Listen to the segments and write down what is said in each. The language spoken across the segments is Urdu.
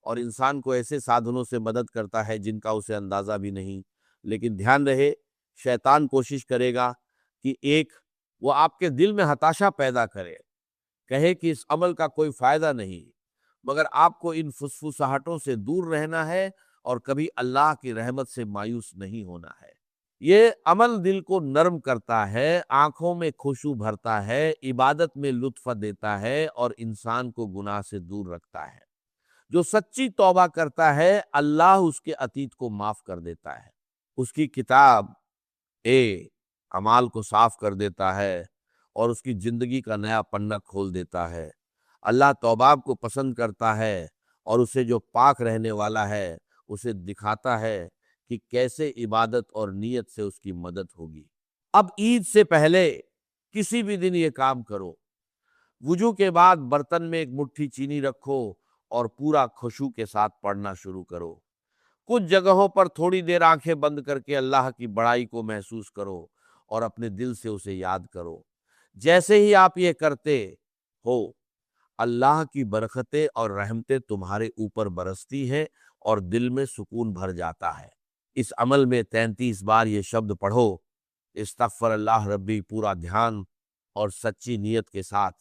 اور انسان کو ایسے سادھنوں سے مدد کرتا ہے جن کا اسے اندازہ بھی نہیں۔ لیکن دھیان رہے، شیطان کوشش کرے گا کہ ایک وہ آپ کے دل میں ہتاشا پیدا کرے، کہے کہ اس عمل کا کوئی فائدہ نہیں، مگر آپ کو ان فسفساہٹوں سے دور رہنا ہے اور کبھی اللہ کی رحمت سے مایوس نہیں ہونا ہے۔ یہ عمل دل کو نرم کرتا ہے، آنکھوں میں خشوع بھرتا ہے، عبادت میں لطف دیتا ہے اور انسان کو گناہ سے دور رکھتا ہے۔ جو سچی توبہ کرتا ہے اللہ اس کے عتیت کو معاف کر دیتا ہے، اس کی کتاب اعمال کو صاف کر دیتا ہے اور اس کی زندگی کا نیا پنہ کھول دیتا ہے۔ اللہ توباب کو پسند کرتا ہے اور اسے جو پاک رہنے والا ہے اسے دکھاتا ہے کہ کیسے عبادت اور نیت سے اس کی مدد ہوگی۔ اب عید سے پہلے کسی بھی دن یہ کام کرو، وضو کے بعد برتن میں ایک مٹھی چینی رکھو اور پورا خشوع کے ساتھ پڑھنا شروع کرو۔ کچھ جگہوں پر تھوڑی دیر آنکھیں بند کر کے اللہ کی بڑائی کو محسوس کرو اور اپنے دل سے اسے یاد کرو۔ جیسے ہی آپ یہ کرتے ہو، اللہ کی برکتیں اور رحمتیں تمہارے اوپر برستی ہیں اور دل میں سکون بھر جاتا ہے۔ اس عمل میں 33 بار یہ شبد پڑھو، استغفر اللہ ربی، پورا دھیان اور سچی نیت کے ساتھ۔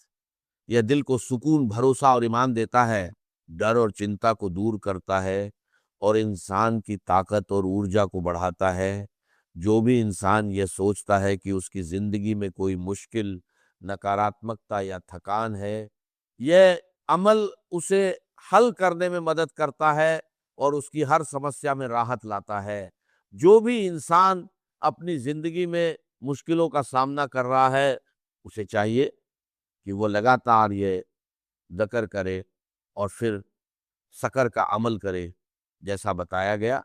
یہ دل کو سکون، بھروسہ اور ایمان دیتا ہے، ڈر اور چنتا کو دور کرتا ہے اور انسان کی طاقت اور ارجا کو بڑھاتا ہے۔ جو بھی انسان یہ سوچتا ہے کہ اس کی زندگی میں کوئی مشکل، نکاراتمکتا یا تھکان ہے، یہ عمل اسے حل کرنے میں مدد کرتا ہے اور اس کی ہر سمسیا میں راحت لاتا ہے۔ جو بھی انسان اپنی زندگی میں مشکلوں کا سامنا کر رہا ہے، اسے چاہیے کہ وہ لگاتار یہ ذکر کرے اور پھر سکر کا عمل کرے جیسا بتایا گیا۔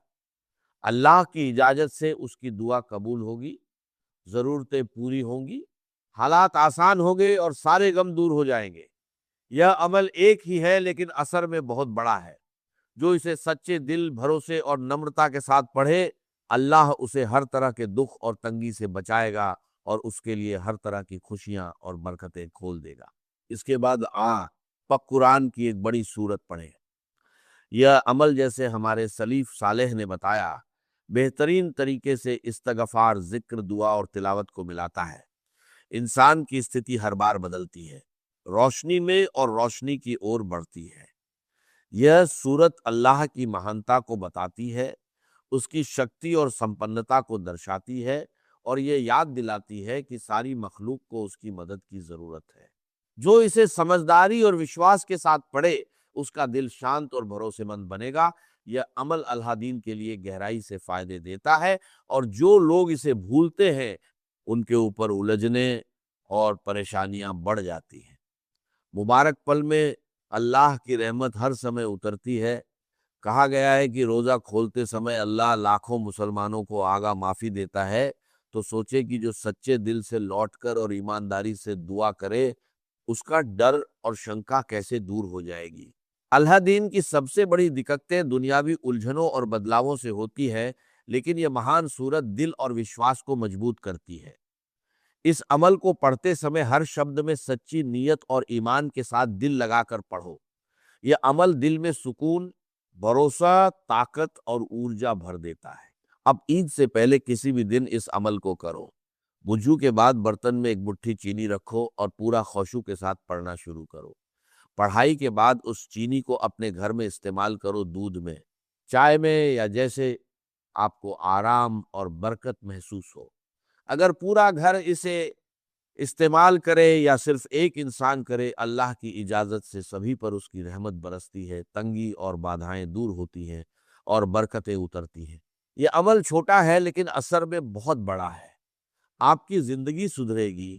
اللہ کی اجازت سے اس کی دعا قبول ہوگی، ضرورتیں پوری ہوں گی، حالات آسان ہوں گے اور سارے غم دور ہو جائیں گے۔ یہ عمل ایک ہی ہے لیکن اثر میں بہت بڑا ہے۔ جو اسے سچے دل، بھروسے اور نمرتا کے ساتھ پڑھے، اللہ اسے ہر طرح کے دکھ اور تنگی سے بچائے گا اور اس کے لیے ہر طرح کی خوشیاں اور برکتیں کھول دے گا۔ اس کے بعد پاک قرآن کی ایک بڑی سورت پڑھیں۔ یہ عمل جیسے ہمارے سلیف صالح نے بتایا، بہترین طریقے سے استغفار، ذکر، دعا اور تلاوت کو ملاتا ہے۔ انسان کی استھتی ہر بار بدلتی ہے، روشنی میں اور روشنی کی اور بڑھتی ہے۔ یہ سورت اللہ کی مہانتا کو بتاتی ہے، اس کی شکتی اور سمپنتا کو درشاتی ہے اور یہ یاد دلاتی ہے کہ ساری مخلوق کو اس کی مدد کی ضرورت ہے۔ جو اسے سمجھداری اور وشواس کے ساتھ پڑھے، اس کا دل شانت اور بھروسے مند بنے گا۔ یہ عمل اللہ دین کے لیے گہرائی سے فائدے دیتا ہے اور جو لوگ اسے بھولتے ہیں ان کے اوپر الجھنے اور پریشانیاں بڑھ جاتی ہیں۔ مبارک پل میں اللہ کی رحمت ہر سمے اترتی ہے۔ کہا گیا ہے کہ روزہ کھولتے سمے اللہ لاکھوں مسلمانوں کو آگاہ معافی دیتا ہے، تو سوچے کہ جو سچے دل سے لوٹ کر اور ایمانداری سے دعا کرے، اس کا ڈر اور شنکا کیسے دور ہو جائے گی۔ اللہ دین کی سب سے بڑی دقتیں دنیاوی الجھنوں اور بدلاؤں سے ہوتی ہے، لیکن یہ مہان صورت دل اور وشواس کو مضبوط کرتی ہے۔ اس عمل کو پڑھتے سمے ہر شبد میں سچی نیت اور ایمان کے ساتھ دل لگا کر پڑھو۔ یہ عمل دل میں سکون، بھروسہ، طاقت اور ارجا بھر دیتا ہے۔ اب عید سے پہلے کسی بھی دن اس عمل کو کرو۔ وضو کے بعد برتن میں ایک مٹھی چینی رکھو اور پورا خشوع کے ساتھ پڑھنا شروع کرو۔ پڑھائی کے بعد اس چینی کو اپنے گھر میں استعمال کرو، دودھ میں، چائے میں، یا جیسے آپ کو آرام اور برکت محسوس ہو۔ اگر پورا گھر اسے استعمال کرے یا صرف ایک انسان کرے، اللہ کی اجازت سے سبھی پر اس کی رحمت برستی ہے، تنگی اور بادھائیں دور ہوتی ہیں اور برکتیں اترتی ہیں۔ یہ عمل چھوٹا ہے لیکن اثر میں بہت بڑا ہے۔ آپ کی زندگی سدھرے گی،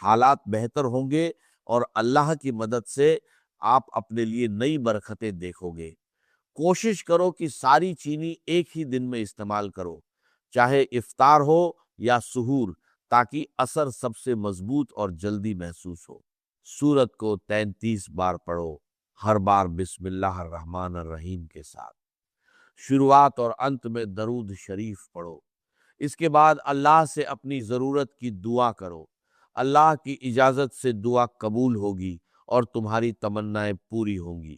حالات بہتر ہوں گے اور اللہ کی مدد سے آپ اپنے لیے نئی برکتیں دیکھو گے۔ کوشش کرو کہ ساری چینی ایک ہی دن میں استعمال کرو، چاہے افطار ہو یا سحور، تاکہ اثر سب سے مضبوط اور جلدی محسوس ہو۔ سورت کو 33 بار پڑھو، ہر بار بسم اللہ الرحمن الرحیم کے ساتھ۔ شروعات اور انت میں درود شریف پڑھو۔ اس کے بعد اللہ سے اپنی ضرورت کی دعا کرو۔ اللہ کی اجازت سے دعا قبول ہوگی اور تمہاری تمنائیں پوری ہوں گی۔